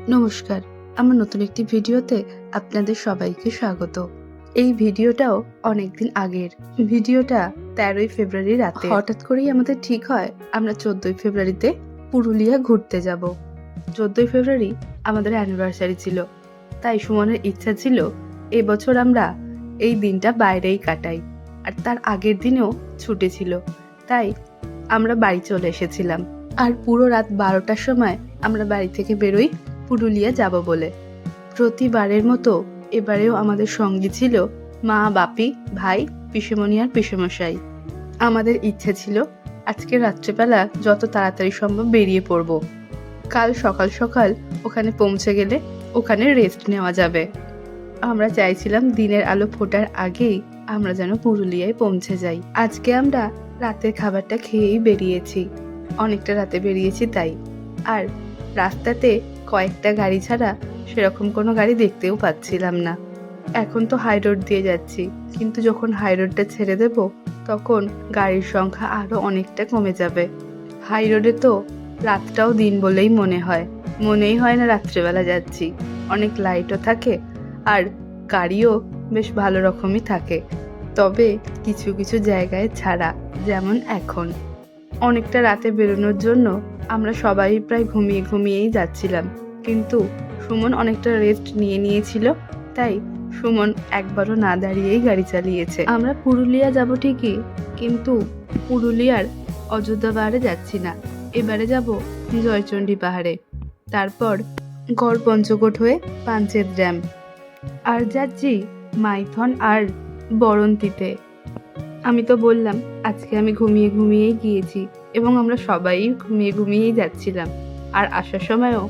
নমস্কার, আমার নতুন একটি ভিডিওতে আপনাদের সবাইকে স্বাগত। এই ভিডিওটাও অনেকদিন আগের। ভিডিওটা 13ই ফেব্রুয়ারি রাতে। হঠাৎ করেই আমাদের ঠিক হয় আমরা 14ই ফেব্রুয়ারিতে পুরুলিয়া ঘুরতে যাব। 14ই ফেব্রুয়ারি আমাদের অ্যানিভার্সারি ছিল, তাই সুমনের ইচ্ছা ছিল এবছর আমরা এই দিনটা বাইরেই কাটাই। আর তার আগের দিনেও ছুটি ছিল, তাই আমরা বাড়ি চলে এসেছিলাম। আর পুরো রাত 12টার সময় আমরা বাড়ি থেকে বেরোই পুরুলিয়া যাব বলে। প্রতিবারের মতো এবারেও আমাদের সঙ্গী ছিল মা, বাপি, ভাই, পিসেমণি আর পিসেমশাই। আমাদের ইচ্ছে ছিল আজকে রাত্রেবেলা যত তাড়াতাড়ি সম্ভব বেরিয়ে পড়ব। কাল সকাল সকাল ওখানে পৌঁছে গেলে ওখানে রেস্ট নেওয়া যাবে। আমরা চাইছিলাম দিনের আলো ফোটার আগেই আমরা যেন পুরুলিয়ায় পৌঁছে যাই। আজকে আমরা রাতের খাবারটা খেয়েই বেরিয়েছি, অনেকটা রাতে বেরিয়েছি তাই। আর রাস্তাতে কয়েকটা গাড়ি ছাড়া সেরকম কোনো গাড়ি দেখতেও পাচ্ছিলাম না। এখন তো হাই রোড দিয়ে যাচ্ছি, কিন্তু যখন হাই রোডটা ছেড়ে দেব তখন গাড়ির সংখ্যা আরো অনেকটা কমে যাবে। হাই রোডে তো রাতটাও দিন বলেই মনেই হয় না রাত্রেবেলা যাচ্ছি। অনেক লাইটও থাকে আর গাড়িও বেশ ভালো রকমই থাকে, তবে কিছু কিছু জায়গায় ছাড়া, যেমন এখন। অনেকটা রাতে বেরোনোর জন্য আমরা সবাই প্রায় ঘুমিয়েই যাচ্ছিলাম, কিন্তু সুমন অনেকটা রেস্ট নিয়েছিল, তাই সুমন একবারও না দাঁড়িয়েই গাড়ি চালিয়েছে। আমরা পুরুলিয়া যাব ঠিকই, কিন্তু পুরুলিয়ার অযোধ্যা পাহাড়ে যাচ্ছি না, এবারে যাব জয়চণ্ডী পাহাড়ে, তারপর গড় পঞ্চকোট হয়ে পাঞ্চেত ড্যাম, আর যাচ্ছি মাইথন আর বরন্তিতে। আমি তো বললাম আজকে আমি ঘুমিয়েই গিয়েছি, এবং আমরা সবাই ঘুমিয়েই যাচ্ছিলাম, আর আসার সময়ও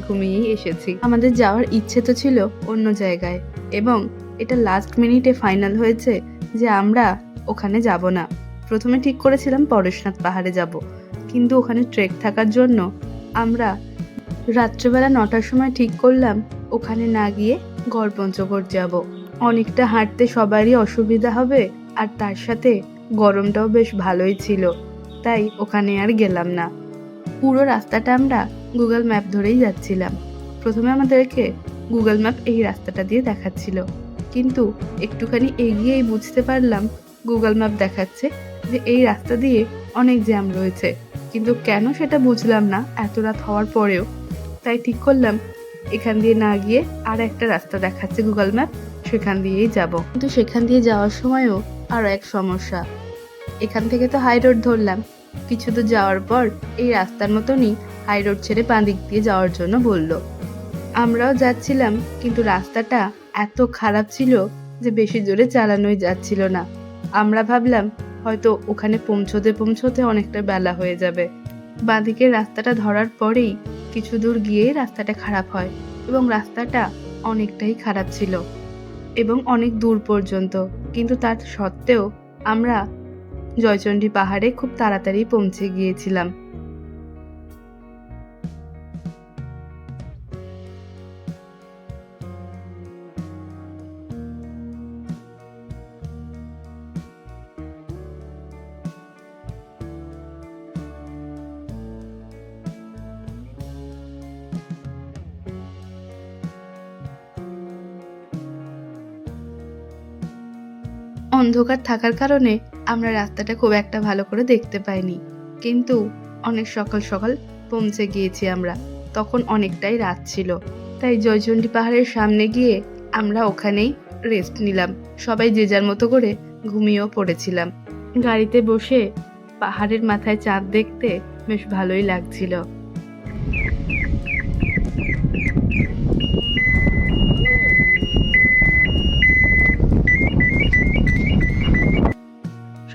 ঘুমিয়েই এসেছি। আমাদের যাওয়ার ইচ্ছে তো ছিল অন্য জায়গায়, এবং এটা লাস্ট মিনিটে ফাইনাল হয়েছে যে আমরা ওখানে যাব না। প্রথমে ঠিক করেছিলাম পরেশনাথ পাহাড়ে যাব, কিন্তু ওখানে ট্রেক থাকার জন্য আমরা রাত্রেবেলা 9টার সময় ঠিক করলাম ওখানে না গিয়ে গড়পঞ্চকোট যাব। অনেকটা হাঁটতে সবারই অসুবিধা হবে, আর তার সাথে গরমটাও বেশ ভালোই ছিল, তাই ওখানে আর গেলাম না। পুরো রাস্তাটা আমরা গুগল ম্যাপ ধরেই যাচ্ছিলাম। প্রথমে আমাদেরকে গুগল ম্যাপ এই রাস্তাটা দিয়ে দেখাচ্ছিল, কিন্তু একটুখানি এগিয়েই বুঝতে পারলাম গুগল ম্যাপ দেখাচ্ছে যে এই রাস্তা দিয়ে অনেক জ্যাম রয়েছে, কিন্তু কেন সেটা বুঝলাম না এত রাত হওয়ার পরেও। তাই ঠিক করলাম এখান দিয়ে না গিয়ে আর একটা রাস্তা দেখাচ্ছে গুগল ম্যাপ, সেখান দিয়েই যাব। কিন্তু সেখান দিয়ে যাওয়ার সময়ও আরও এক সমস্যা। এখান থেকে তো হাই রোড ধরলাম, কিছু দূর যাওয়ার পর এই রাস্তার মতনই হাই রোড ছেড়ে বাঁ দিক দিয়ে যাওয়ার জন্য বলল। আমরাও যাচ্ছিলাম, কিন্তু রাস্তাটা এত খারাপ ছিল যে বেশি জোরে চালানোই যাচ্ছিল না। আমরা ভাবলাম হয়তো ওখানে পৌঁছতে অনেকটা বেলা হয়ে যাবে। বাঁ দিকের রাস্তাটা ধরার পরেই কিছু দূর গিয়ে রাস্তাটা খারাপ হয়, এবং রাস্তাটা অনেকটাই খারাপ ছিল এবং অনেক দূর পর্যন্ত। কিন্তু তার সত্ত্বেও আমরা জয়চণ্ডী পাহাড়ে খুব তাড়াতাড়ি পৌঁছে গিয়েছিলাম। অন্ধকার থাকার কারণে আমরা রাস্তাটা খুব একটা ভালো করে দেখতে পাইনি, কিন্তু অনেক সকাল সকাল পৌঁছে গিয়েছি আমরা। তখন অনেকটাই রাত ছিল, তাই জয়চণ্ডী পাহাড়ের সামনে গিয়ে আমরা ওখানেই রেস্ট নিলাম। সবাই যে যার মতো করে ঘুমিয়েও পড়েছিলাম। গাড়িতে বসে পাহাড়ের মাথায় চাঁদ দেখতে বেশ ভালোই লাগছিল।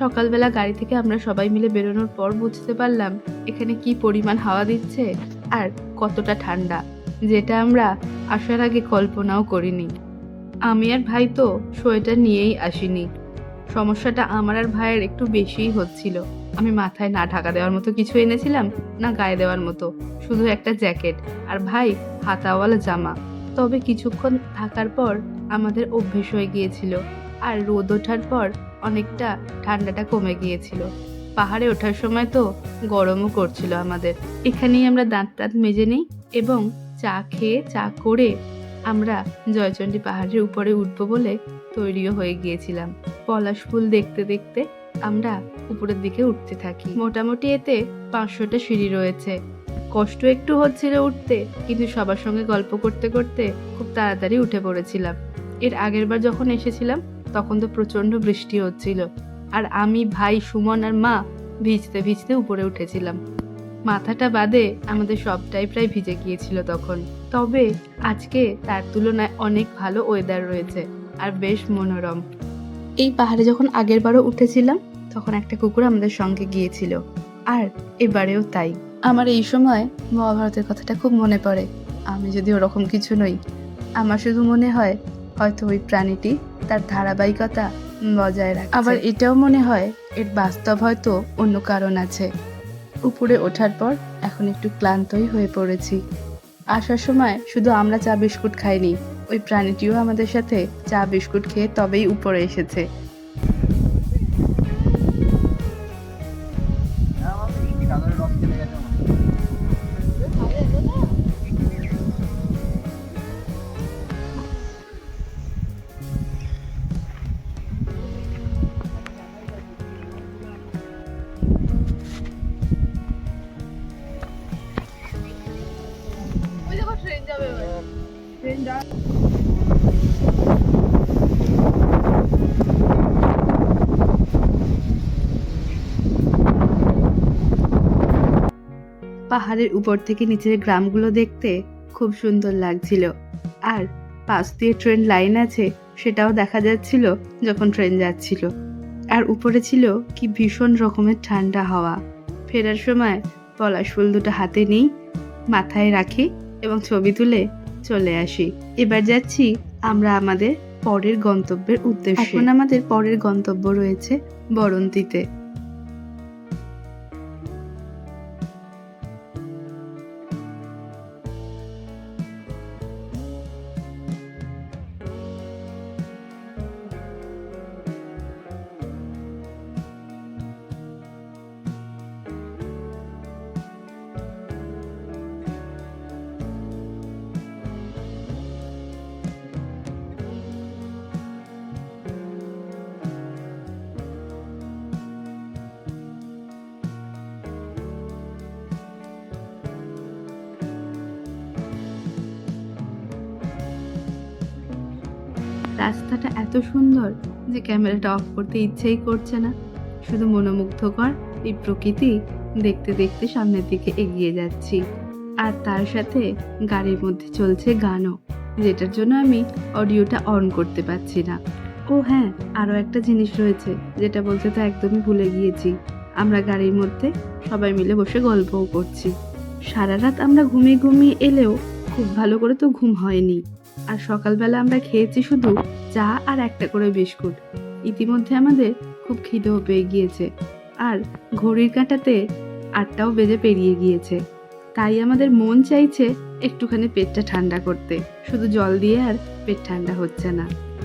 সকালবেলা গাড়ি থেকে আমরা সবাই মিলে বেরোনোর পর বুঝতে পারলাম এখানে কি পরিমাণ হাওয়া দিচ্ছে আর কতটা ঠান্ডা, যেটা আমরা আসার আগে কল্পনাও করিনি। আমি আর ভাই তো সোয়েটার নিয়েই আসিনি। সমস্যাটা আমার আর ভাইয়ের একটু বেশিই হচ্ছিল। আমি মাথায় না ঢাকা দেওয়ার মতো কিছু এনেছিলাম, না গায়ে দেওয়ার মতো, শুধু একটা জ্যাকেট, আর ভাই হাতাওয়ালা জামা। তবে কিছুক্ষণ থাকার পর আমাদের অভ্যেস হয়ে গিয়েছিল, আর রোদ ওঠার পর অনেকটা ঠান্ডাটা কমে গিয়েছিল। পাহাড়ে ওঠার সময় তো গরমও করছিল আমাদের। এখানেই আমরা দাঁত মেজে নিই এবং চা খেয়ে চা করে আমরা জয়চণ্ডী পাহাড়ের উপরে উঠবো বলে তৈরিও হয়ে গিয়েছিলাম। পলাশ ফুল দেখতে দেখতে আমরা উপরের দিকে উঠতে থাকি। মোটামুটি এতে 500টা সিঁড়ি রয়েছে। কষ্ট একটু হচ্ছিল উঠতে, কিন্তু সবার সঙ্গে গল্প করতে করতে খুব তাড়াতাড়ি উঠে পড়েছিলাম। এর আগের বার যখন এসেছিলাম তখন তো প্রচন্ড বৃষ্টি হচ্ছিল, আর আমি, ভাই, সুমন আর মা ভিজতে ভিজতে উপরে উঠেছিলাম। মাথাটা বাদে আমাদের সবটাই প্রায় ভিজে গিয়েছিল তখন। তবে আজকে তার তুলনায় অনেক ভালো ওয়েদার রয়েছে আর বেশ মনোরম। এই পাহাড়ে যখন আগের বারও উঠেছিলাম তখন একটা কুকুর আমাদের সঙ্গে গিয়েছিল, আর এবারেও তাই। আমার এই সময় মহাভারতের কথাটা খুব মনে পড়ে। আমি যদি ওরকম কিছু নই, আমার শুধু মনে হয় হয়তো ওই প্রাণীটি তার ধারাবাহিকতা বজায় রাখে। আবার এটাও মনে হয় এর বাস্তব হয়তো অন্য কারণ আছে। উপরে ওঠার পর এখন একটু ক্লান্তই হয়ে পড়েছি। আসার সময় শুধু আমরা চা বিস্কুট খাইনি, ওই প্রাণীটিও আমাদের সাথে চা বিস্কুট খেয়ে তবেই উপরে এসেছে। পাহাড়ের উপর থেকে নিচের গ্রামগুলো দেখতে খুব সুন্দর লাগছিল, আর পাশ দিয়ে ট্রেন লাইন আছে সেটাও দেখা যাচ্ছিল যখন ট্রেন যাচ্ছিল। আর উপরে ছিল কি ভীষণ রকমের ঠান্ডা হাওয়া। ফেরার সময় পলাশ ফুল দুটো হাতে নিই, মাথায় রাখি এবং ছবি তুলে চলে আসি। এবার যাচ্ছি আমরা আমাদের পরের গন্তব্যের উদ্দেশ্যে। এখন আমাদের পরের গন্তব্য রয়েছে বরন্তিতে। রাস্তাটা এত সুন্দর যে ক্যামেরাটা অফ করতে ইচ্ছেই করছে না। শুধু মনোমুগ্ধকর এই প্রকৃতি দেখতে দেখতে সামনের দিকে এগিয়ে যাচ্ছি, আর তার সাথে গাড়ির মধ্যে চলছে গানও, যেটার জন্য আমি অডিওটা অন করতে পারছি না। ও হ্যাঁ, আরও একটা জিনিস রয়েছে যেটা বলতে তো একদমই ভুলে গিয়েছি। আমরা গাড়ির মধ্যে সবাই মিলে বসে গল্পও করছি। সারা রাত আমরা ঘুমিয়ে ঘুমিয়ে এলেও খুব ভালো করে তো ঘুম হয়নি, আর সকালবেলা আমরা খেয়েছি শুধু চা আর একটা করে বিস্কুট। ইতিমধ্যে আমাদের খুব খিদেও পেয়ে গিয়েছে, আর ঘড়ির কাঁটাতে 8টাও বেজে পেরিয়ে গিয়েছে। তাই আমাদের মন চাইছে একটুখানি পেটটা ঠান্ডা করতে, শুধু জল দিয়ে আর পেট ঠান্ডা হচ্ছে না।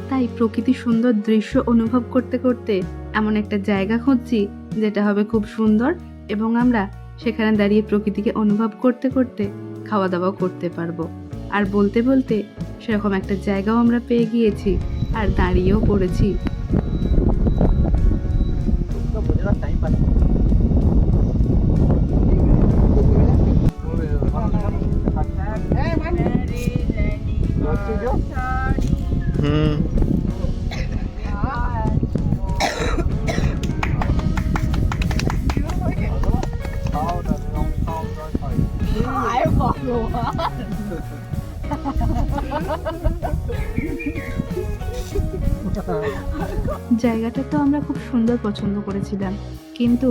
তাই প্রকৃতির সুন্দর দৃশ্য অনুভব করতে করতে এমন একটা জায়গা খুঁজছি যেটা হবে খুব সুন্দর, এবং আমরা সেখানে দাঁড়িয়ে প্রকৃতিকে অনুভব করতে করতে খাওয়া দাওয়াও করতে পারবো। আর বলতে বলতে সেরকম একটা জায়গাও আমরা পেয়ে গিয়েছি, আর দাঁড়িয়েও পড়েছি। জায়গাটা তো আমরা খুব সুন্দর পছন্দ করেছিলাম, কিন্তু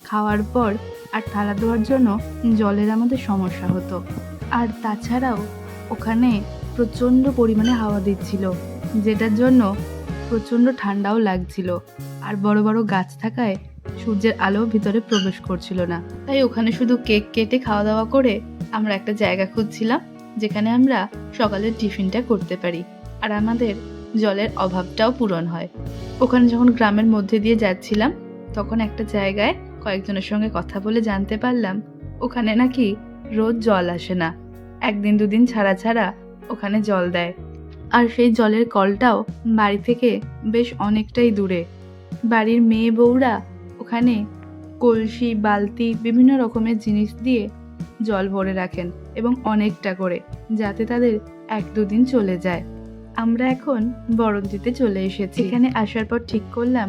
খাওয়ার পর আর থালা ধোয়ার জন্য জলের আমাদের সমস্যা হতো। আর তাছাড়াও ওখানে প্রচণ্ড পরিমাণে হাওয়া দিচ্ছিল, যেটার জন্য প্রচণ্ড ঠান্ডাও লাগছিল। আর বড় বড় গাছ থাকায় সূর্যের আলো ভিতরে প্রবেশ করছিল না। তাই ওখানে শুধু কেক কেটে খাওয়া দাওয়া করে আমরা একটা জায়গা খুঁজছিলাম যেখানে আমরা সকালের টিফিনটা করতে পারি, আর আমাদের জলের অভাবটাও পূরণ হয়। ওখানে যখন গ্রামের মধ্যে দিয়ে যাচ্ছিলাম তখন একটা জায়গায় কয়েকজনের সঙ্গে কথা বলে জানতে পারলাম ওখানে নাকি রোজ জল আসে না, একদিন দুদিন ছাড়া ছাড়া ওখানে জল দেয়। আর সেই জলের কলটাও বাড়ি থেকে বেশ অনেকটাই দূরে। বাড়ির মেয়ে বউরা ওখানে কলসি, বালতি, বিভিন্ন রকমের জিনিস দিয়ে জল ভরে রাখেন এবং অনেকটা করে, যাতে তাদের 1-2 দিন চলে যায়। আমরা এখন বরন্তিতে চলে এসেছি। এখানে আসার পর ঠিক করলাম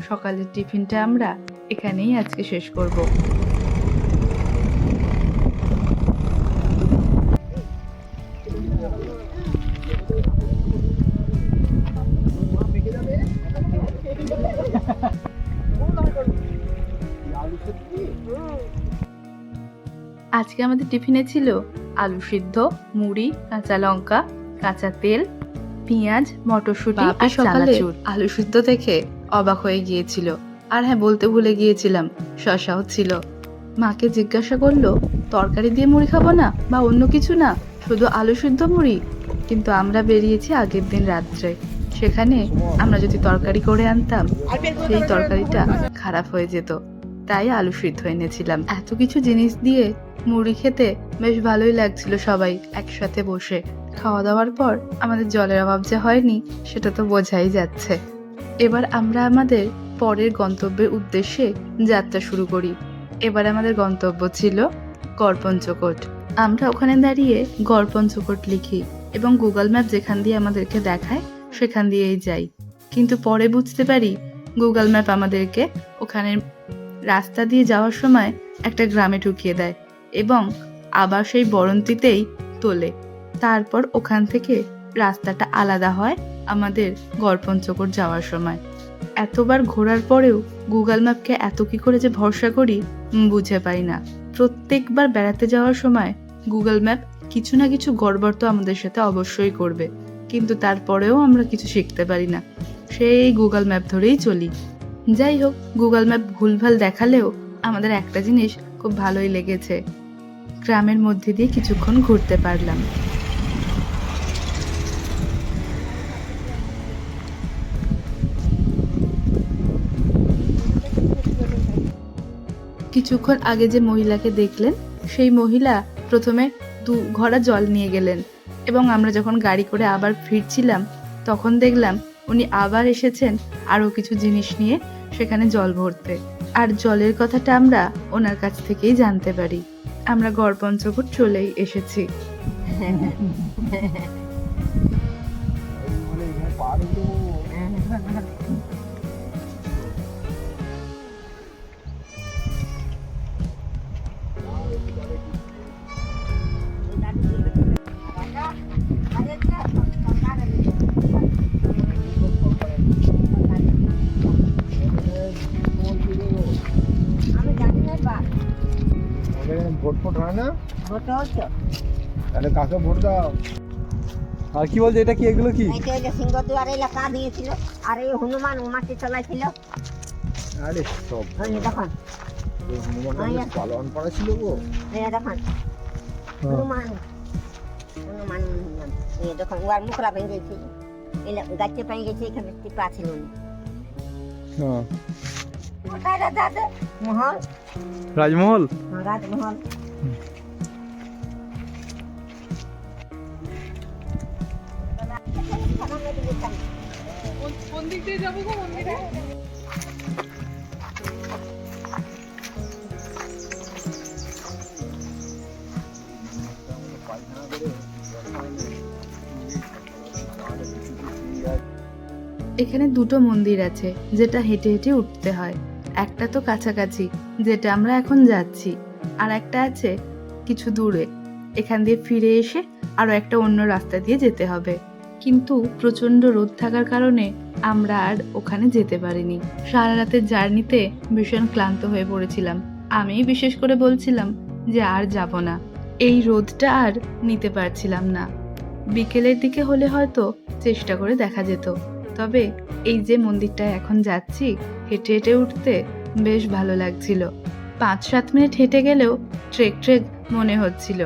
সকালের টিফিনটা আমরা এখানেই আজকে শেষ করব। আজকে আমাদের টিফিনে ছিল আলু সিদ্ধ, মুড়ি, কাঁচা লঙ্কা, কাঁচা তেল, পেঁয়াজ, মটরশুঁটি আর চানাচুর। আলু সিদ্ধ দেখে অবাক হয়ে গিয়েছিল। আর হ্যাঁ, বলতে ভুলে গিয়েছিলাম, শসাও ছিল। মাকে জিজ্ঞাসা করলো, তরকারি দিয়ে মুড়ি খাবো না বা অন্য কিছু না, শুধু আলু সিদ্ধ মুড়ি? কিন্তু আমরা বেরিয়েছি আগের দিন রাত্রে। সেখানে আমরা যদি তরকারি করে আনতাম, সেই তরকারিটা খারাপ হয়ে যেত। তাই আলু সিদ্ধ এনেছিলাম। এত কিছু জিনিস দিয়ে মুড়ি খেতে বেশ ভালোই লাগছিল সবাই একসাথে বসে। খাওয়া দাওয়ার পর আমাদের জলের অভাব যে হয়নি সেটা তো বোঝাই যাচ্ছে। এবার আমরা আমাদের পরের গন্তব্যের উদ্দেশ্যে যাত্রা শুরু করি। এবার আমাদের গন্তব্য ছিল গড়পঞ্চকোট। আমরা ওখানে দাঁড়িয়ে গড়পঞ্চকোট লিখি এবং গুগল ম্যাপ যেখান দিয়ে আমাদেরকে দেখায় সেখান দিয়েই যাই। কিন্তু পরে বুঝতে পারি গুগল ম্যাপ আমাদেরকে ওখানে রাস্তা দিয়ে যাওয়ার সময় একটা গ্রামে ঢুকিয়ে দেয় এবং আবার সেই বরন্তিতেই তোলে। তারপর ওখান থেকে রাস্তাটা আলাদা হয় আমাদের গড়পঞ্চকোট যাওয়ার সময়। এতবার ঘোরার পরেও গুগল ম্যাপকে এত কি করে যে ভরসা করি বুঝে পাই না। প্রত্যেকবার বেড়াতে যাওয়ার সময় গুগল ম্যাপ কিছু না কিছু গড়বড় তো আমাদের সাথে অবশ্যই করবে, কিন্তু তারপরেও আমরা কিছু শিখতে পারি না, সেই গুগল ম্যাপ ধরেই চলি। যাই হোক, গুগল ম্যাপ ভুলভাল দেখালেও আমাদের একটা জিনিস খুব ভালোই লেগেছে, গ্রামের মধ্যে দিয়ে কিছুক্ষণ ঘুরতে পারলাম। কিছুক্ষণ আগে যে মহিলাকে দেখলেন, সেই মহিলা প্রথমে 2 ঘড়া জল নিয়ে গেলেন এবং আমরা যখন গাড়ি করে আবার ফিরছিলাম তখন দেখলাম উনি আবার এসেছেন আরও কিছু জিনিস নিয়ে সেখানে জল ভরতে। আর জলের কথাটা আমরা ওনার কাছ থেকেই জানতে পারি। আমরা গড়পঞ্চকোট চলেই এসেছি। ভোট ফোট হয় না, তাহলে কাকে ভোট দাও? আর কি বলছে এটা? কি এগুলো কি? সিংহদুয়ার এলাকা দিয়েছিল আর এই হনুমান মাটি চলাইছিল। আরে সব দেখুন হনুমান পালন করা ছিল গো। দেখুন হনুমান হনুমান দেখুন ওর মুখরা ভেঙে গেছে, গাছে পেয়ে গেছে, এখানে টিপা ছিল মহল, রাজমহল। রাজমহল। কোন দিক দিয়ে যাবো গো মন্দিরে? এখানে 2টো মন্দির আছে যেটা হেঁটে হেঁটে উঠতে হয়। একটা তো কাছাকাছি যেটা আমরা এখন যাচ্ছি, আর একটা আছে কিছু দূরে। এখান দিয়ে ফিরে এসে আরো একটা অন্য রাস্তা দিয়ে যেতে হবে। কিন্তু প্রচন্ড রোদ থাকার কারণে আমরা আর ওখানে যেতে পারিনি। সারা রাতের জার্নিতে ভীষণ ক্লান্ত হয়ে পড়েছিলাম। আমি বিশেষ করে বলছিলাম যে আর যাব না, এই রোদটা আর নিতে পারছিলাম না। বিকেলের দিকে হলে হয়তো চেষ্টা করে দেখা যেত। তবে এই যে মন্দিরটায় এখন যাচ্ছি, হেঁটে হেঁটে উঠতে বেশ ভালো লাগছিল। 5-7 মিনিট হেঁটে গেলেও ট্রেক ট্রেক মনে হচ্ছিল।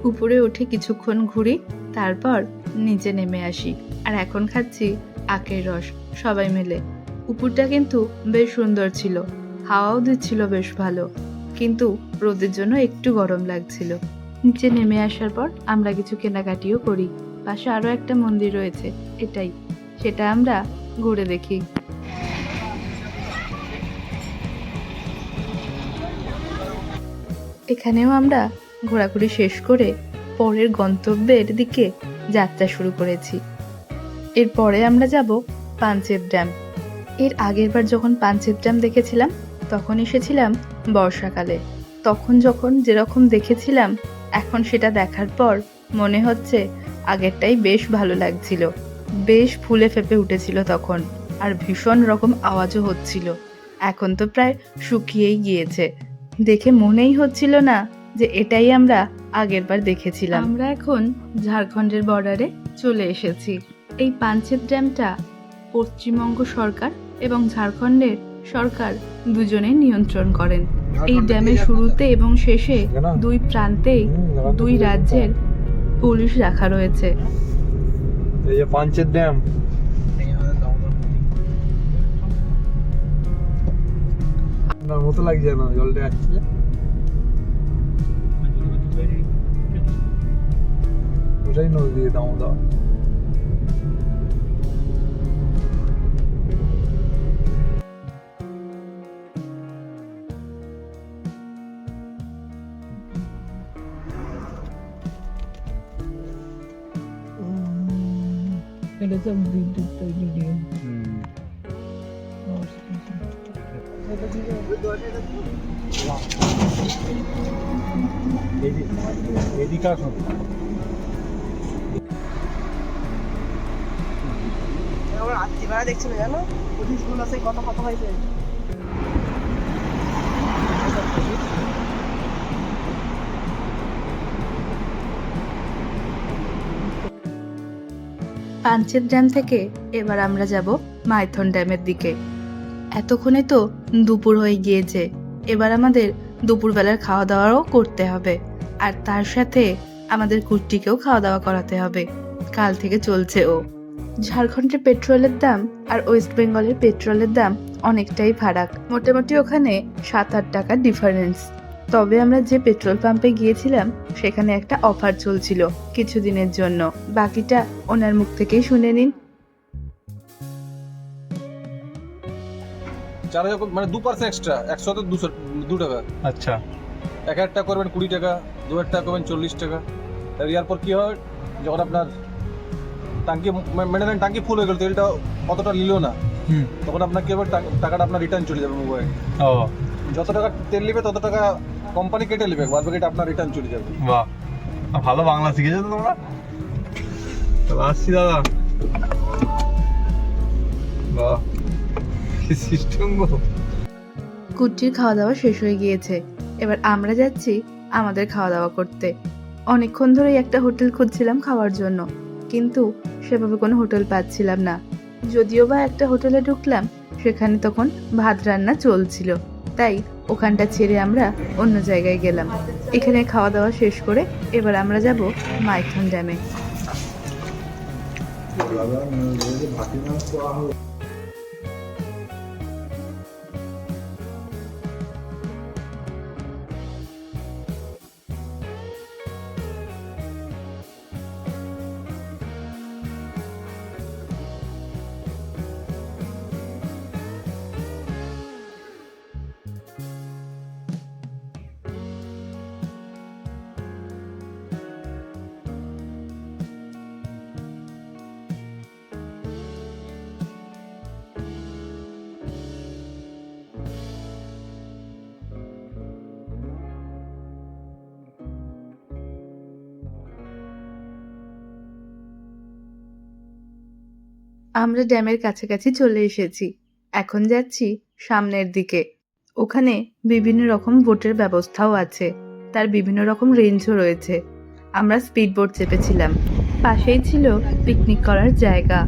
উপরে উঠে কিছুক্ষণ ঘুরি, তারপর নিচে নেমে আসি। আর এখন খাচ্ছি আখের রস সবাই মিলে। উপরটা কিন্তু বেশ সুন্দর ছিল, হাওয়াও দিচ্ছিল বেশ ভালো, কিন্তু রোদের জন্য একটু গরম লাগছিল। নিচে নেমে আসার পর আমরা কিছু কেনাকাটিও করি। পাশে আরো একটা মন্দির রয়েছে, সেটা আমরা ঘুরে দেখি। এখানেও আমরা ঘোরাঘুরি শেষ করে পরের গন্তব্যের দিকে যাত্রা শুরু করেছি। এরপরে আমরা যাব পাঞ্চেত ড্যাম। এর আগের বার যখন পাঞ্চেত ড্যাম দেখেছিলাম তখন এসেছিলাম বর্ষাকালে। তখন যখন যেরকম দেখেছিলাম এখন সেটা দেখার পর মনে হচ্ছে আগেরটাই বেশ ভালো লাগছিল। বেশ ফুলে ফেপে উঠেছিল তখন, আর ভীষণ রকম আওয়াজও হচ্ছিল। এখন তো প্রায় শুকিয়েই গিয়েছে, দেখে মনেই হচ্ছিল না যে এটাই আমরা আগেরবার দেখেছিলাম। আমরা এখন ঝাড়খণ্ডের বর্ডারে চলে এসেছি। এই পাঞ্চেত ড্যামটা পশ্চিমবঙ্গ সরকার এবং ঝাড়খণ্ডের সরকার দুজনে নিয়ন্ত্রণ করেন। এই ড্যামের শুরুতে এবং শেষে দুই প্রান্তেই দুই রাজ্যের পুলিশ রাখা রয়েছে। এই যে পাঞ্চেত ড্যাম, না মতো লাগছে না, জলটা আসছে। ওটাই নদী দামোদর। এটা সব বিদ্যুৎ তৈরি দিয়ে এদিকে আসুন। রাত্রিবেলা দেখছিল জানো, পুলিশগুলো সেই কত কথা হয়েছে। পাঞ্চেত ড্যাম থেকে এবার আমরা যাব মাইথন ড্যামের দিকে। এতক্ষণে তো দুপুর হয়ে গিয়েছে, এবার আমাদের দুপুরবেলার খাওয়া দাওয়াও করতে হবে, আর তার সাথে আমাদের কুট্টিকেও খাওয়া দাওয়া করাতে হবে। কাল থেকে চলছে ও। ঝাড়খণ্ডের পেট্রোলের দাম আর ওয়েস্ট বেঙ্গলের পেট্রোলের দাম অনেকটাই ফারাক, মোটামুটি ওখানে 7-8 টাকার ডিফারেন্স। তবে আমরা যে পেট্রোল পাম্পে গিয়েছিলাম সেখানে একটা অফার চলছিল কিছুদিনের জন্য। বাকিটা ওনার মুখ থেকেই শুনে নিন। চার্জ মানে 2% এক্সট্রা, 100 তে 2 টাকা। আচ্ছা, 1000 টাকা করবেন 20 টাকা, 2000 টাকা করবেন 40 টাকা। আর ইয়ার পর কি হয়, যখন আপনার টাঙ্কি মানে টাঙ্কি ফুল হয়ে গেল, তেলটা অতটা নিল না, তখন আপনার কি হবে, টাকাটা আপনার রিটার্ন চলে যাবে মোবাইল। ও যত টাকা তেল নেবে তত টাকা কোম্পানি কেটে নেবে, বাদ বাকিটা আপনার রিটার্ন চলে যাবে। বাহ, ভালো বাংলা শিখেছো তো তোমরা। তাহলে আসছি দাদা। বাহ, কি সিস্টেম গো। কুট্টির খাওয়া দাওয়া শেষ হয়ে গিয়েছে, এবার আমরা যাচ্ছি আমাদের খাওয়া দাওয়া করতে। অনেকক্ষণ ধরেই একটা হোটেল খুঁজছিলাম খাওয়ার জন্য, কিন্তু সেভাবে কোনো হোটেল পাচ্ছিলাম না। যদিও বা একটা হোটেলে ঢুকলাম, সেখানে তখন ভাত রান্না চলছিল, তাই ওখানটা ছেড়ে আমরা অন্য জায়গায় গেলাম। এখানে খাওয়া দাওয়া শেষ করে এবার আমরা যাব মাইথন ড্যামে। আমরা ড্যামের কাছাকাছি চলে এসেছি, এখন যাচ্ছি সামনের দিকে। ওখানে বিভিন্ন রকম বোটের ব্যবস্থাও আছে, তার বিভিন্ন রকম রেঞ্জও রয়েছে। আমরা স্পিড বোট চেপেছিলাম, পাশেই ছিল পিকনিক করার জায়গা।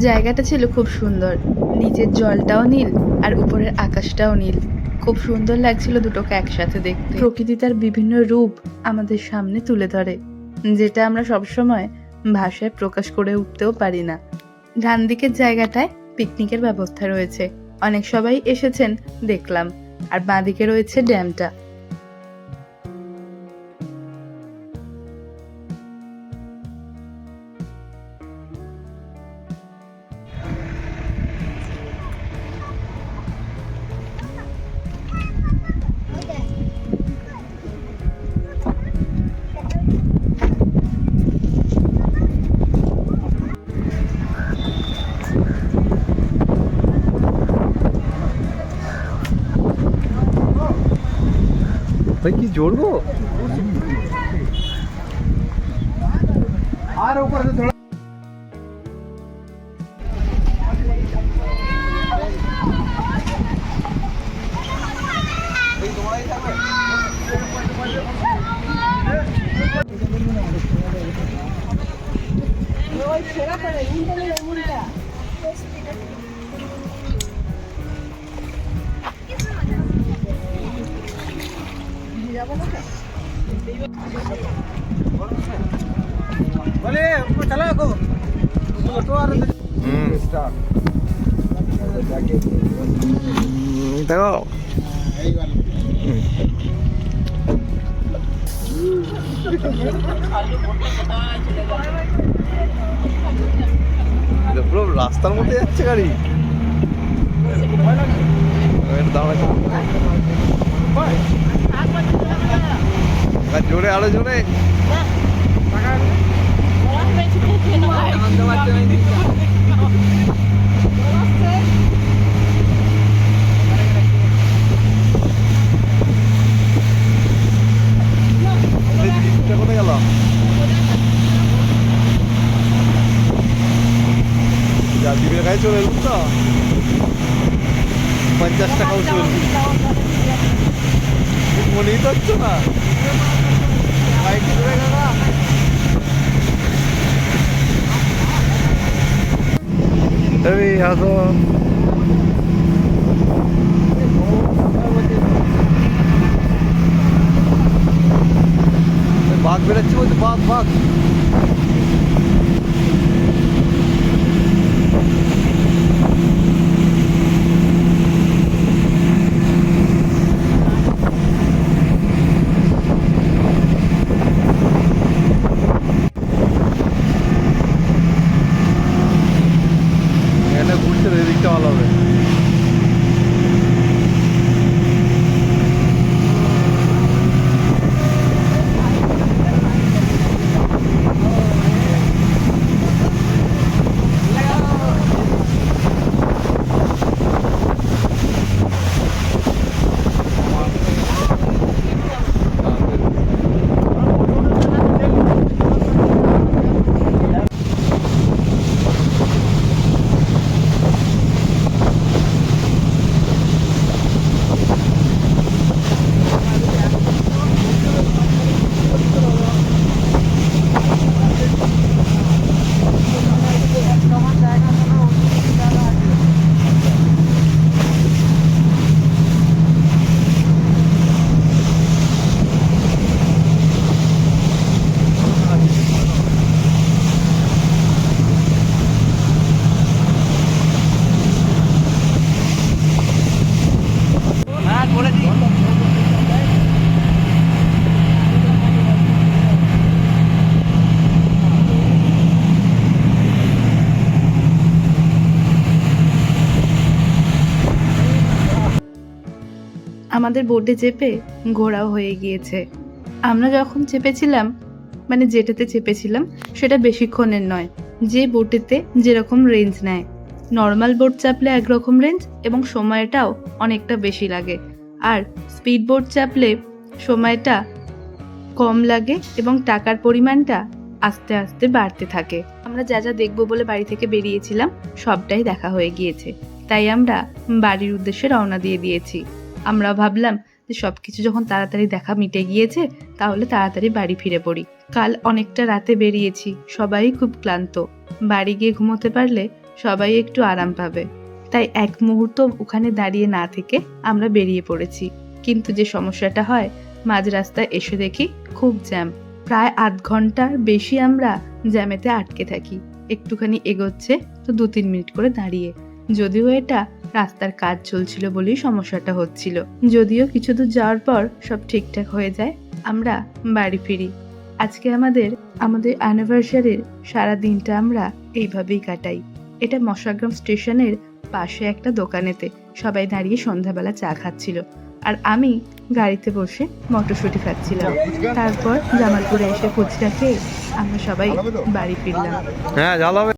জায়গাটা ছিল খুব সুন্দর, নিচের জলটাও নীল আর উপরের আকাশটাও নীল। খুব সুন্দর লাগছিল দুটোকে একসাথে দেখতে। প্রকৃতি তার বিভিন্ন রূপ আমাদের সামনে তুলে ধরে, যেটা আমরা সবসময় ভাষায় প্রকাশ করে উঠতেও পারি না। ডান দিকের জায়গাটায় পিকনিকের ব্যবস্থা রয়েছে, অনেক সবাই এসেছেন দেখলাম। আর বাঁ দিকে রয়েছে ড্যামটা। भाई की जोड़ गो और ऊपर से थोड़ा बोले चला को तो आ रहे स्टार्ट देखो পুরো রাস্তার মধ্যে যাচ্ছে গাড়ি জোরে আরো জোরে কোথায় গেল জীবের গায়ে চলে এলুন তো 50 টাকাও চলে মনেই তো হচ্ছে না আসো বাঘ বেড়াচ্ছে বলছে বাঘ বাঘ এখানে ঘুরছে এদিকটা ভালো হবে আমাদের বোটে চেপে ঘোরাও হয়ে গিয়েছে। আমরা যখন চেপেছিলাম, মানে যেটাতে চেপেছিলাম সেটা বেশিক্ষণের নয়। যে বোটেতে যেরকম রেঞ্জ নেয়, নর্মাল বোট চাপলে একরকম রেঞ্জ এবং সময়টাও অনেকটা বেশি লাগে, আর স্পিড বোট চাপলে সময়টা কম লাগে এবং টাকার পরিমাণটা আস্তে আস্তে বাড়তে থাকে। আমরা যা যা দেখবো বলে বাড়ি থেকে বেরিয়েছিলাম সবটাই দেখা হয়ে গিয়েছে, তাই আমরা বাড়ির উদ্দেশ্যে রওনা দিয়ে দিয়েছি। আমরা ভাবলাম যে সবকিছু যখন তাড়াতাড়ি দেখা মিটে গিয়েছে তাহলে তাড়াতাড়ি বাড়ি ফিরে পড়ি। কাল অনেকটা রাতে বেরিয়েছি, সবাই খুব ক্লান্ত। বাড়ি গিয়ে ঘুমোতে পারলে সবাই একটু আরাম পাবে। তাই এক মুহূর্ত ওখানে দাঁড়িয়ে না থেকে আমরা বেরিয়ে পড়েছি। কিন্তু যে সমস্যাটা হয়, মাঝ রাস্তায় এসে দেখি খুব জ্যাম। প্রায় আধ ঘন্টার বেশি আমরা জ্যামেতে আটকে থাকি। একটুখানি এগোচ্ছে তো 2-3 মিনিট করে দাঁড়িয়ে। যদিও এটা রাস্তার কাজ চলছিল বলেই সমস্যাটা হচ্ছিল। যদিও কিছু দূর যাওয়ার পর সব ঠিকঠাক হয়ে যায়, আমরা বাড়ি ফিরি। আজকে আমাদের অ্যানিভার্সারির সারা দিনটা আমরা এইভাবেই কাটাই। এটা মশাগ্রাম স্টেশনের পাশে একটা দোকানেতে সবাই দাঁড়িয়ে সন্ধ্যাবেলা চা খাচ্ছিল, আর আমি গাড়িতে বসে মটরশুঁটি খাচ্ছিলাম। তারপর জামালপুরে এসে ফুচকা খেয়ে আমরা সবাই বাড়ি ফিরলাম। হ্যাঁ, ঝাল হবে।